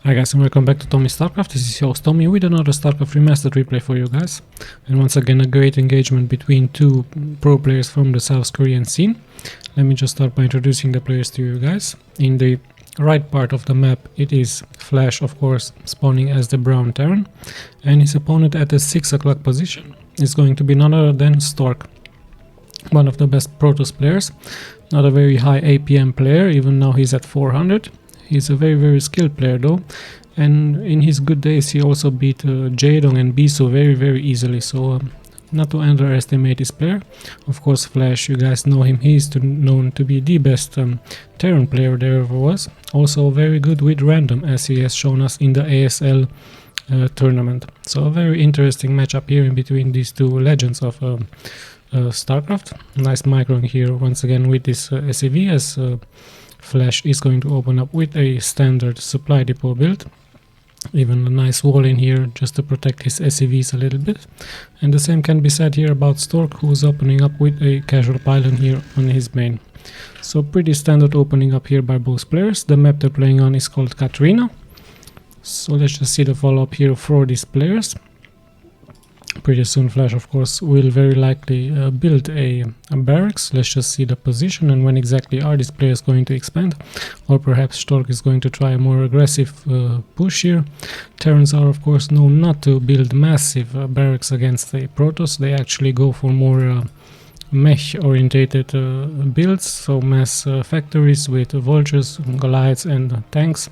Hi guys, and welcome back to Tommy's Starcraft. This is your host Tommy with another Starcraft Remastered replay for you guys. And once again a great engagement between two pro players from the South Korean scene. Let me just start by introducing the players to you guys. In the right part of the map it is Flash, of course, spawning as the brown Terran. And his opponent at the 6 o'clock position is going to be none other than Stork. One of the best Protoss players. Not a very high APM player, even now he's at 400. He's a very skilled player though, and in his good days he also beat Jaedong and Bisu very easily, so not to underestimate this player. Of course Flash, you guys know him, he is known to be the best Terran player there ever was. Also very good with random, as he has shown us in the ASL tournament. So a very interesting matchup here in between these two legends of Starcraft. Nice microing here once again with this SEV, as Flash is going to open up with a standard supply depot build. Even a nice wall in here just to protect his SEVs a little bit. And the same can be said here about Stork, who's opening up with a casual pylon here on his main. So pretty standard opening up here by both players. The map they're playing on is called Katrina. So let's just see the follow-up here for these players. Pretty soon Flash, of course, will very likely build a barracks. Let's just see the position and when exactly are these players going to expand. Or perhaps Stork is going to try a more aggressive push here. Terrans are, of course, known not to build massive barracks against a Protoss. They actually go for more mech-orientated builds, so mass factories with vultures, Goliaths and tanks.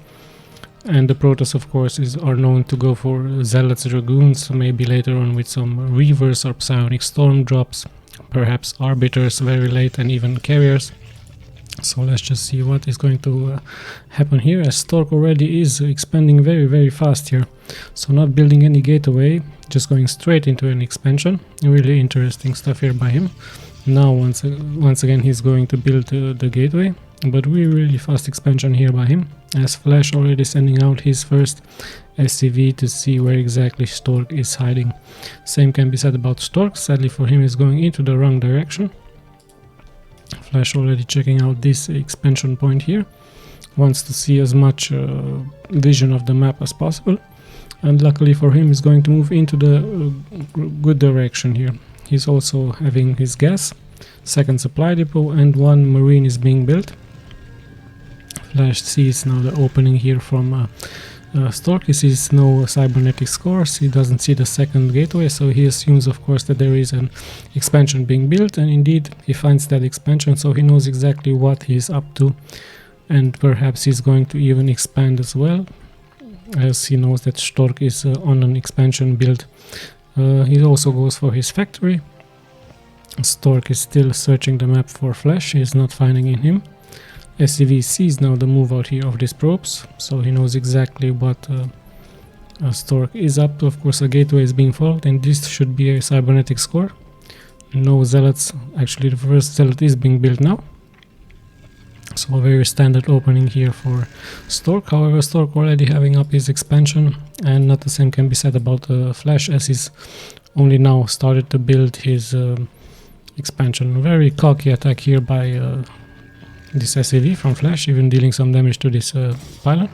And the Protoss, of course, are known to go for Zealots, Dragoons, maybe later on with some Reavers or Psionic Storm drops, perhaps Arbiters very late, and even Carriers. So let's just see what is going to happen here, as Stork already is expanding very fast here. So not building any gateway, just going straight into an expansion. Really interesting stuff here by him. Now once again he's going to build the gateway. But really fast expansion here by him, as Flash already sending out his first SCV to see where exactly Stork is hiding. Same can be said about Stork. Sadly for him, is going into the wrong direction. Flash already checking out this expansion point here. Wants to see as much vision of the map as possible. And luckily for him, is going to move into the good direction here. He's also having his gas, second supply depot, and one marine is being built. Flash sees now the opening here from Stork. He sees no cybernetic scores, he doesn't see the second gateway, so he assumes, of course, that there is an expansion being built, and indeed he finds that expansion, so he knows exactly what he's up to, and perhaps he's going to even expand as well, as he knows that Stork is on an expansion build. He also goes for his factory. Stork is still searching the map for Flash, he is not finding in him. SCV sees now the move out here of these probes, so he knows exactly what Stork is up to. Of course a gateway is being followed, and this should be a cybernetic score. No zealots, actually the first zealot is being built now. So a very standard opening here for Stork. However, Stork already having up his expansion, and not the same can be said about Flash, as he's only now started to build his expansion. Very cocky attack here by this SAV from Flash, even dealing some damage to this pylon.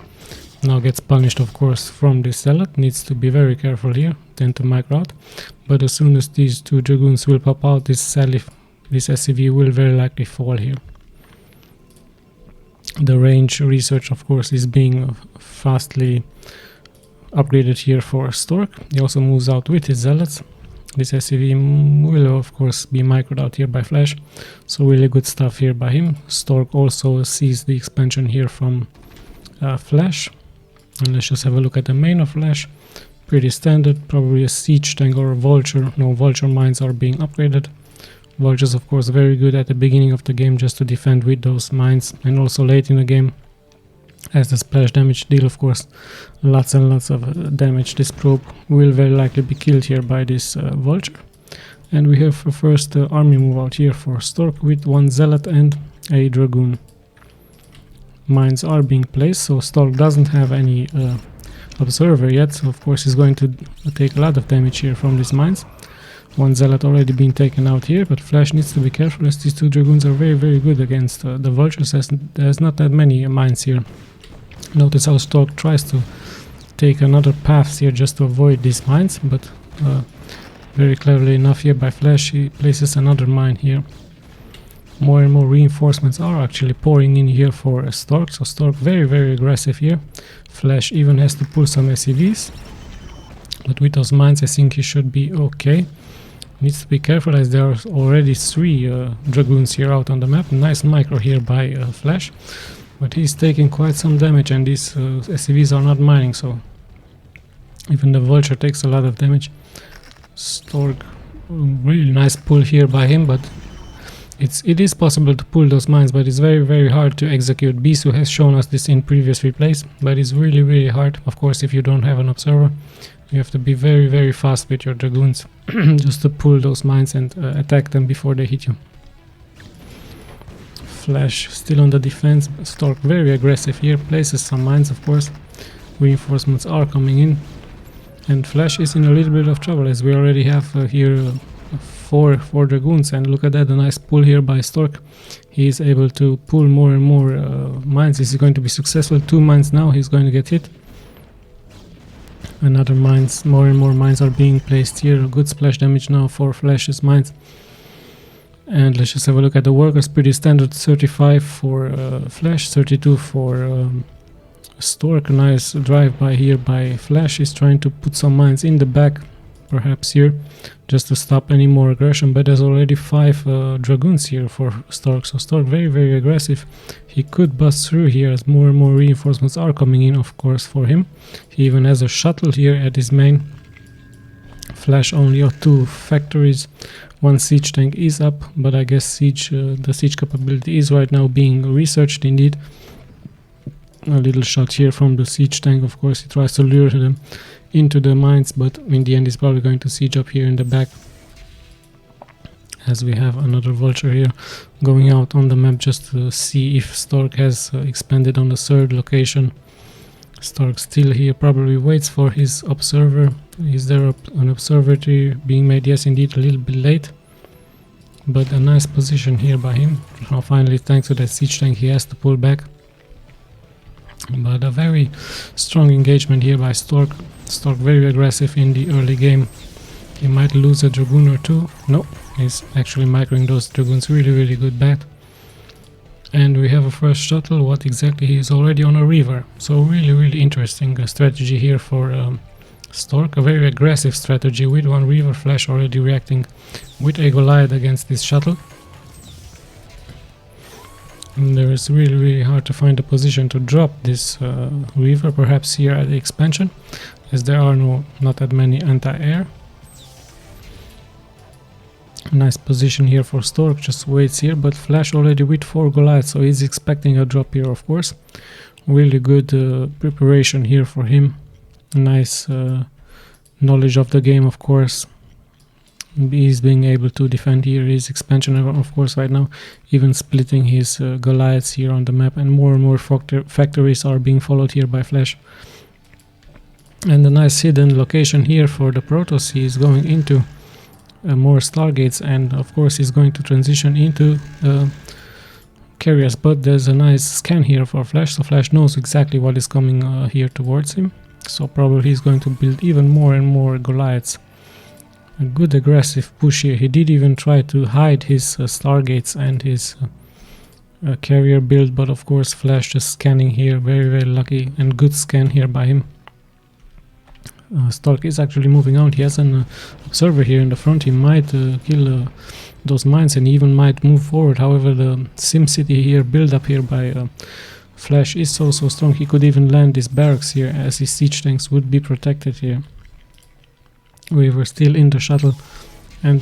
Now gets punished, of course, from this zealot. Needs to be very careful here, tend to micro out. But as soon as these two dragoons will pop out, this SCV will very likely fall here. The range research, of course, is being fastly upgraded here for Stork. He also moves out with his zealots. This SCV will, of course, be microed out here by Flash, so really good stuff here by him. Stork also sees the expansion here from Flash. And let's just have a look at the main of Flash. Pretty standard, probably a siege tank or a vulture. No, vulture mines are being upgraded. Vultures, of course, very good at the beginning of the game just to defend with those mines, and also late in the game as the splash damage deal, of course, lots and lots of damage. This probe will very likely be killed here by this vulture. And we have a first army move out here for Stork with one zealot and a dragoon. Mines are being placed, so Stork doesn't have any observer yet, so of course he's going to take a lot of damage here from these mines. One zealot already been taken out here, but Flash needs to be careful, as these two dragoons are very good against the vultures, as there's not that many mines here. Notice how Stork tries to take another path here just to avoid these mines, but very cleverly enough here by Flash, he places another mine here. More and more reinforcements are actually pouring in here for Stork, so Stork very aggressive here. Flash even has to pull some SCVs, but with those mines I think he should be okay. Needs to be careful as there are already 3 Dragoons here out on the map. Nice micro here by Flash, but he's taking quite some damage, and these SCVs are not mining, so even the Vulture takes a lot of damage. Stork, really nice pull here by him, but it is possible to pull those mines, but it's very hard to execute. Bisu has shown us this in previous replays, but it's really hard. Of course, if you don't have an observer, you have to be very fast with your Dragoons just to pull those mines and attack them before they hit you. Flash still on the defense. Stork very aggressive here, places some mines, of course. Reinforcements are coming in, and Flash is in a little bit of trouble as we already have here 4 Dragoons, and look at that, a nice pull here by Stork. He is able to pull more and more mines. Is he going to be successful? 2 mines now, he's going to get hit. Another mines, more and more mines are being placed here. Good splash damage now for Flash's mines. And let's just have a look at the workers. Pretty standard, 35 for Flash, 32 for Stork. Nice drive by here by Flash. He's trying to put some mines in the back, perhaps here, just to stop any more aggression, but there's already 5 Dragoons here for Stork, so Stork very aggressive. He could bust through here as more and more reinforcements are coming in, of course, for him. He even has a shuttle here at his main. Flash only of 2 factories. 1 siege tank is up, but I guess the siege capability is right now being researched indeed. A little shot here from the siege tank, of course, he tries to lure them into the mines, but in the end he's probably going to siege up here in the back, as we have another Vulture here going out on the map just to see if Stork has expanded on the 3rd location. Stork still here, probably waits for his observer. Is there an observatory being made? Yes, indeed, a little bit late, but a nice position here by him. Now finally, thanks to that siege tank, he has to pull back. But a very strong engagement here by Stork. Stork very aggressive in the early game. He might lose a Dragoon or 2. No, he's actually microing those Dragoons. Really good bet. And we have a first shuttle. What exactly? He is already on a Reaver. So really interesting strategy here for Stork. A very aggressive strategy with 1 Reaver. Flash already reacting with a Goliath against this shuttle. And there is really hard to find a position to drop this Reaver, perhaps here at the expansion, as there are not that many anti-air. Nice position here for Stork, just waits here, but Flash already with 4 Goliaths, so he's expecting a drop here, of course. Really good preparation here for him. Nice knowledge of the game, of course. He's being able to defend here his expansion, of course, right now, even splitting his Goliaths here on the map, and more factories are being followed here by Flash. And a nice hidden location here for the Protoss. He is going into more Stargates, and of course he's going to transition into carriers, but there's a nice scan here for Flash, so Flash knows exactly what is coming here towards him, so probably he's going to build even more and more Goliaths. A good aggressive push here. He did even try to hide his Stargates and his carrier build, but of course Flash just scanning here. Very lucky and good scan here by him. Stork is actually moving out. He has an observer here in the front. He might kill those mines, and he even might move forward. However, the Sim City here, build up here by Flash, is so strong. He could even land his barracks here, as his siege tanks would be protected here. We were still in the shuttle, and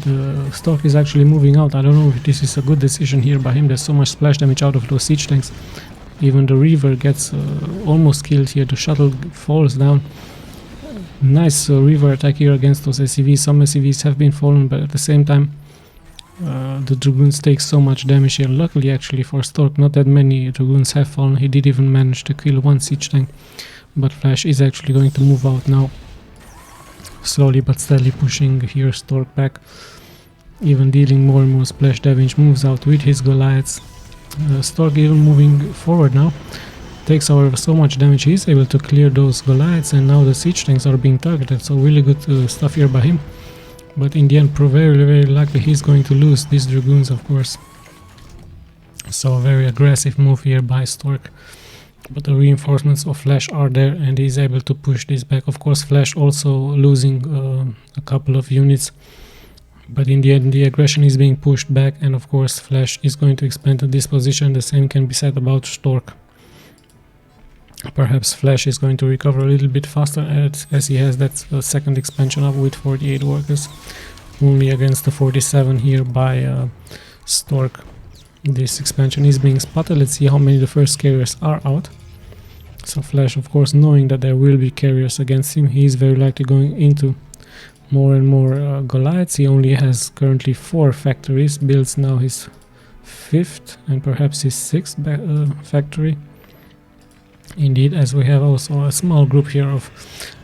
Stork is actually moving out. I don't know if this is a good decision here by him. There's so much splash damage out of those siege tanks. Even the Reaver gets almost killed here. The shuttle falls down. Nice Reaver attack here against those SCVs. Some SCVs have been fallen, but at the same time the Dragoons take so much damage here. Luckily, actually, for Stork, not that many Dragoons have fallen. He did even manage to kill 1 siege tank, but Flash is actually going to move out now. Slowly but steadily pushing here Stork back, even dealing more and more splash damage. Moves out with his Goliaths. Stork even moving forward now. Takes however so much damage, he is able to clear those Goliaths, and now the siege tanks are being targeted, so really good stuff here by him. But in the end, very likely he's going to lose these Dragoons, of course. So a very aggressive move here by Stork. But the reinforcements of Flash are there, and he's able to push this back. Of course, Flash also losing a couple of units. But in the end, the aggression is being pushed back, and of course Flash is going to expand to this position. The same can be said about Stork. Perhaps Flash is going to recover a little bit faster as he has that second expansion up with 48 workers. Only against the 47 here by Stork. This expansion is being spotted. Let's see how many the first carriers are out. So Flash, of course, knowing that there will be carriers against him, he is very likely going into more and more Goliaths. He only has currently 4 factories, builds now his 5th and perhaps his 6th factory. Indeed, as we have also a small group here of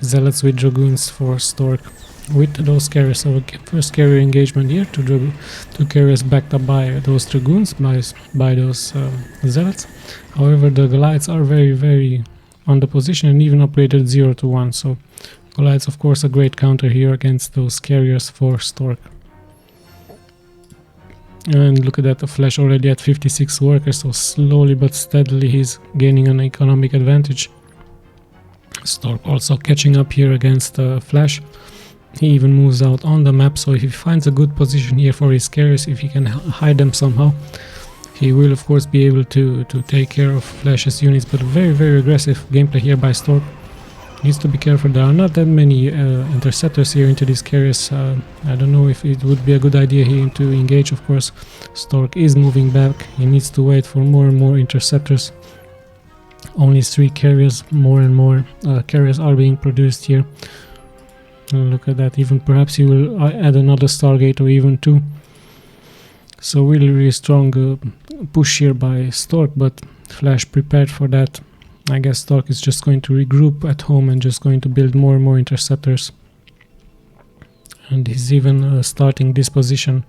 Zealots with Dragoons for Stork with those carriers. So first carrier engagement here, two carriers backed up by those Dragoons, by those Zealots. However, the Goliaths are very on the position and even upgraded 0 to 1, so Goliaths, of course, a great counter here against those carriers for Stork. And look at that, the Flash already at 56 workers, so slowly but steadily he's gaining an economic advantage. Stork also catching up here against Flash. He even moves out on the map, so if he finds a good position here for his carriers, if he can hide them somehow, he will of course be able to take care of Flash's units. But very aggressive gameplay here by Stork. Needs to be careful. There are not that many interceptors here into these carriers. I don't know if it would be a good idea here to engage. Of course, Stork is moving back. He needs to wait for more and more interceptors. Only 3 carriers, more and more carriers are being produced here. Look at that. Even perhaps he will add another Stargate or even 2. So really strong push here by Stork, but Flash prepared for that. I guess Stork is just going to regroup at home and just going to build more and more interceptors. And he's even starting this position.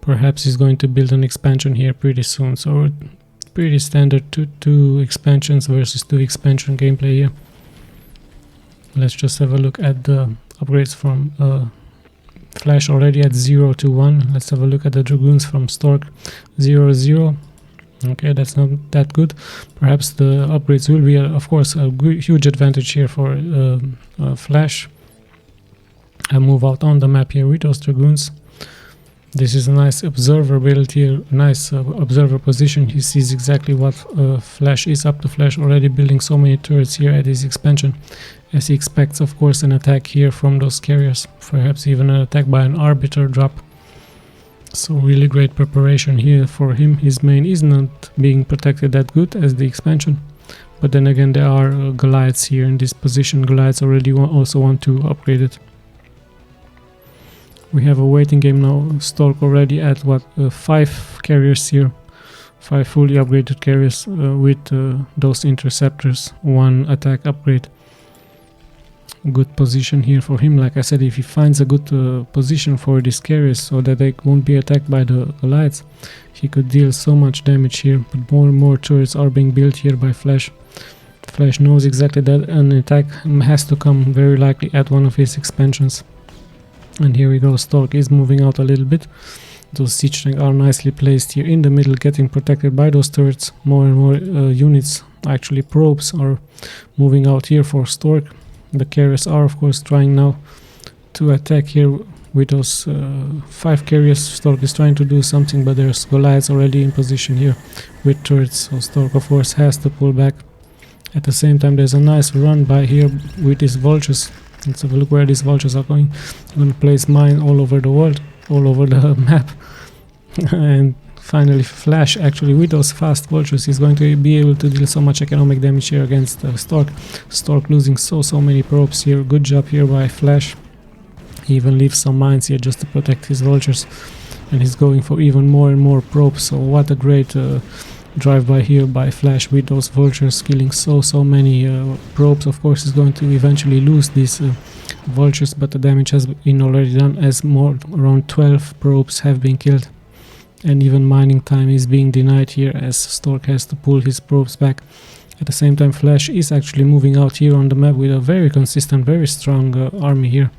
Perhaps he's going to build an expansion here pretty soon. So pretty standard 2 expansions versus 2 expansion gameplay here. Let's just have a look at the upgrades from Flash already at 0 to 1. Let's have a look at the Dragoons from Stork 0 0. Okay, that's not that good. Perhaps the upgrades will be, of course, a huge advantage here for Flash. I move out on the map here with those Dragoons. This is a nice observer build here, nice observer position. He sees exactly what Flash is up to. Flash already building so many turrets here at his expansion, as he expects, of course, an attack here from those carriers. Perhaps even an attack by an Arbiter drop. So really great preparation here for him. His main is not being protected that good as the expansion. But then again, there are Goliaths here in this position. Goliaths already also want to upgrade it. We have a waiting game now. Stork already at what, 5 carriers here. 5 fully upgraded carriers with those interceptors. 1 attack upgrade. Good position here for him. Like I said, if he finds a good position for these carriers so that they won't be attacked by the Goliaths, he could deal so much damage here. But more and more turrets are being built here by Flash. Flash knows exactly that an attack has to come very likely at one of his expansions. And here we go, Stork is moving out a little bit. Those siege tanks are nicely placed here in the middle, getting protected by those turrets. More and more units, actually probes, are moving out here for Stork. The carriers are, of course, trying now to attack here with those 5 carriers. Stork is trying to do something, but there's Goliaths already in position here with turrets, so Stork, of course, has to pull back. At the same time, there's a nice run by here with these vultures. Let's have a look where these vultures are going. I'm going to place mine all over the world, all over the map. And finally, Flash, actually, with those fast vultures, is going to be able to deal so much economic damage here against Stork. Stork losing so many probes here. Good job here by Flash. He even leaves some mines here just to protect his vultures. And he's going for even more and more probes. So what a great drive-by here by Flash with those vultures, killing so many probes. Of course, he's going to eventually lose these vultures, but the damage has been already done, as around 12 probes have been killed. And even mining time is being denied here, as Stork has to pull his probes back. At the same time, Flash is actually moving out here on the map with a very consistent, very strong army here.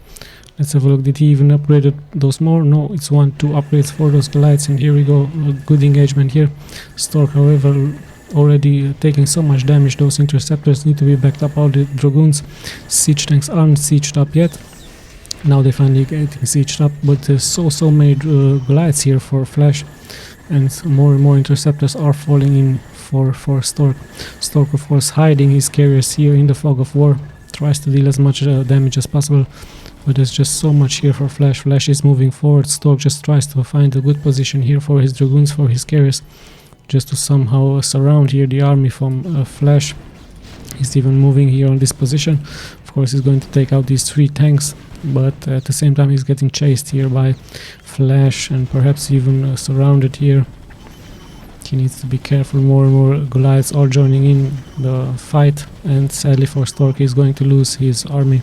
Let's have a look. Did he even upgrade those more? No, it's 1-2 upgrades for those Goliaths, and here we go. A good engagement here. Stork, however, already taking so much damage. Those interceptors need to be backed up. All the Dragoons, siege tanks aren't sieged up yet. Now they finally getting sieged up, but there's so many Goliaths here for Flash, and more and more interceptors are falling in for Stork. Stork, of course, hiding his carriers here in the fog of war, tries to deal as much damage as possible, but there's just so much here for Flash. Flash is moving forward. Stork just tries to find a good position here for his Dragoons, for his carriers, just to somehow surround here the army from Flash. He's even moving here on this position. Of course, he's going to take out these 3 tanks, but at the same time he's getting chased here by Flash and perhaps even surrounded here. He needs to be careful. More and more Goliaths are joining in the fight, and sadly for Stork he's going to lose his army.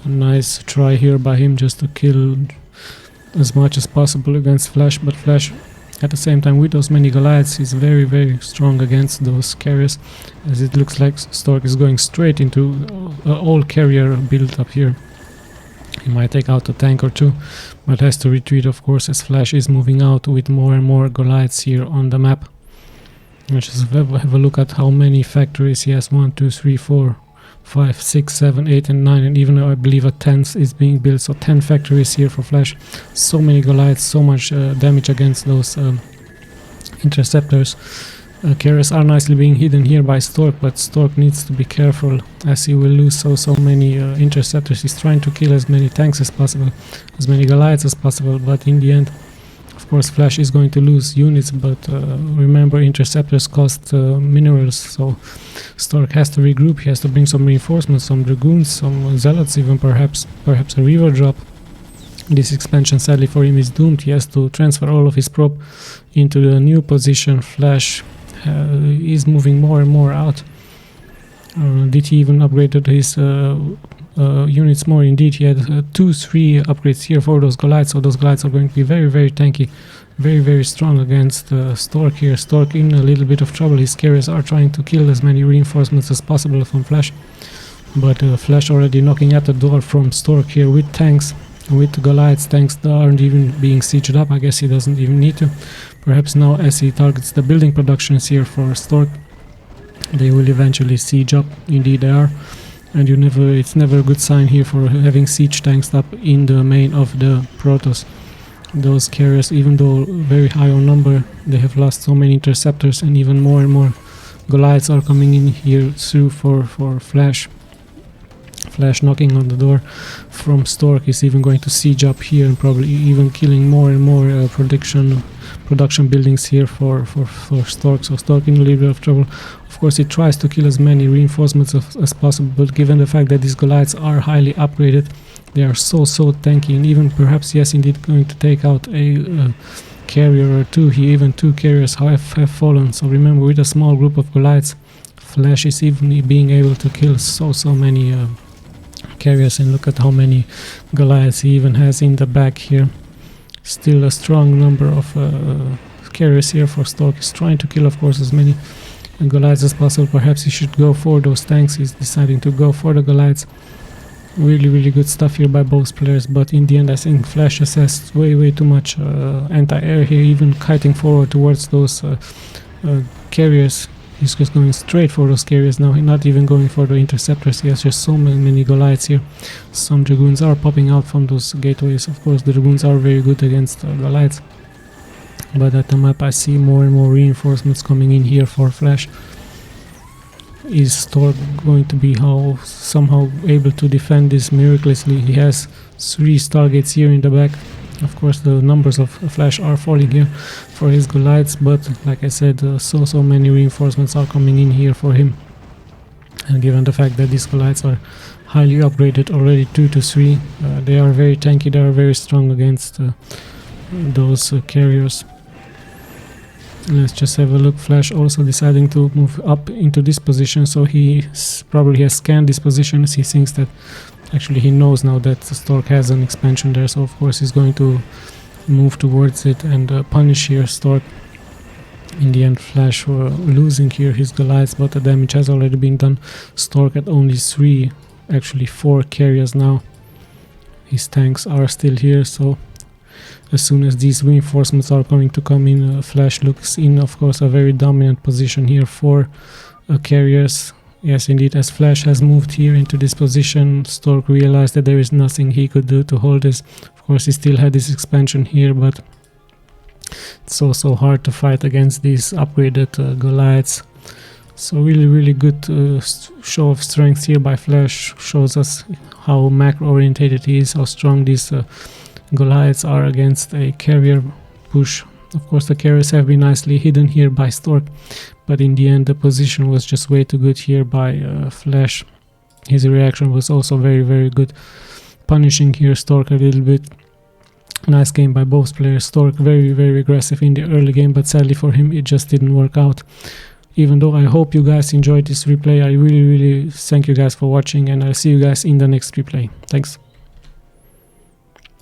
A nice try here by him just to kill as much as possible against Flash, but Flash at the same time with those many Goliaths is very strong against those carriers, as it looks like Stork is going straight into all carrier build up here. He might take out a tank or 2, but has to retreat, of course, as Flash is moving out with more and more Goliaths here on the map. Let's just have a look at how many factories he has. 1, 2, 3, 4, 5, 6, 7, 8 and 9, and even I believe a 10th is being built, so 10 factories here for Flash. So many Goliaths, so much damage against those interceptors. Carriers are nicely being hidden here by Stork, but Stork needs to be careful as he will lose so many interceptors. He's trying to kill as many tanks as possible, as many Goliaths as possible, but in the end, of course, Flash is going to lose units, but remember, interceptors cost minerals, so Stork has to regroup. He has to bring some reinforcements, some Dragoons, some Zealots, even perhaps a Reaver drop. This expansion, sadly for him, is doomed. He has to transfer all of his prop into the new position. Flash is moving more and more out. Did he even upgrade his units more? Indeed, he had 2-3 upgrades here for those Goliaths, so those Goliaths are going to be very tanky, very strong against Stork here. Stork in a little bit of trouble. His carriers are trying to kill as many reinforcements as possible from Flash, but Flash already knocking at the door from Stork here with tanks, with Goliaths. Tanks that aren't even being sieged up. I guess he doesn't even need to. Perhaps now, as he targets the building productions here for Stork, they will eventually siege up. Indeed they are, and it's never a good sign here for having siege tanks up in the main of the Protoss. Those carriers, even though very high on number, they have lost so many interceptors, and even more and more Goliaths are coming in here through for Flash. Flash knocking on the door from Stork is even going to siege up here and probably even killing more and more production buildings here for Stork. So Stork in a little bit of trouble. Of course, he tries to kill as many reinforcements as possible, but given the fact that these Goliaths are highly upgraded, they are so tanky, and even perhaps, yes, indeed, going to take out a carrier or 2. Even 2 carriers have fallen. So remember, with a small group of Goliaths, Flash is even being able to kill so many carriers, and look at how many Goliaths he even has in the back here. Still a strong number of carriers here for Stork. He's trying to kill, of course, as many Goliaths as possible. Perhaps he should go for those tanks. He's deciding to go for the Goliaths. Really good stuff here by both players, but in the end I think Flash has way too much anti-air here, even kiting forward towards those carriers. He's just going straight for those carriers now, not even going for the interceptors. He has just so many Goliaths here. Some Dragoons are popping out from those gateways. Of course, the Dragoons are very good against Goliaths, but at the map I see more and more reinforcements coming in here for Flash. Is Stork going to be somehow able to defend this miraculously? He has 3 Stargates here in the back. Of course, the numbers of Flash are falling here for his Goliaths, but like I said, so many reinforcements are coming in here for him. And given the fact that these Goliaths are highly upgraded already, 2 to 3, they are very tanky, they are very strong against those carriers. Let's just have a look. Flash also deciding to move up into this position, so he probably has scanned this position as he thinks that actually he knows now that Stork has an expansion there, so of course he's going to move towards it and punish here Stork. In the end, Flash were losing here his Goliaths, but the damage has already been done. Stork at only 3, actually 4 carriers now. His tanks are still here, so as soon as these reinforcements are going to come in, Flash looks in, of course, a very dominant position here for carriers. Yes, indeed, as Flash has moved here into this position, Stork realized that there is nothing he could do to hold this. Of course, he still had this expansion here, but it's so hard to fight against these upgraded Goliaths. So really good show of strength here by Flash. Shows us how macro orientated he is, how strong these Goliaths are against a carrier push. Of course, the carriers have been nicely hidden here by Stork, but in the end the position was just way too good here by Flash. His reaction was also very good, punishing here Stork a little bit. Nice game by both players. Stork very aggressive in the early game, but sadly for him it just didn't work out. Even though I hope you guys enjoyed this replay, I really thank you guys for watching, and I'll see you guys in the next replay. Thanks.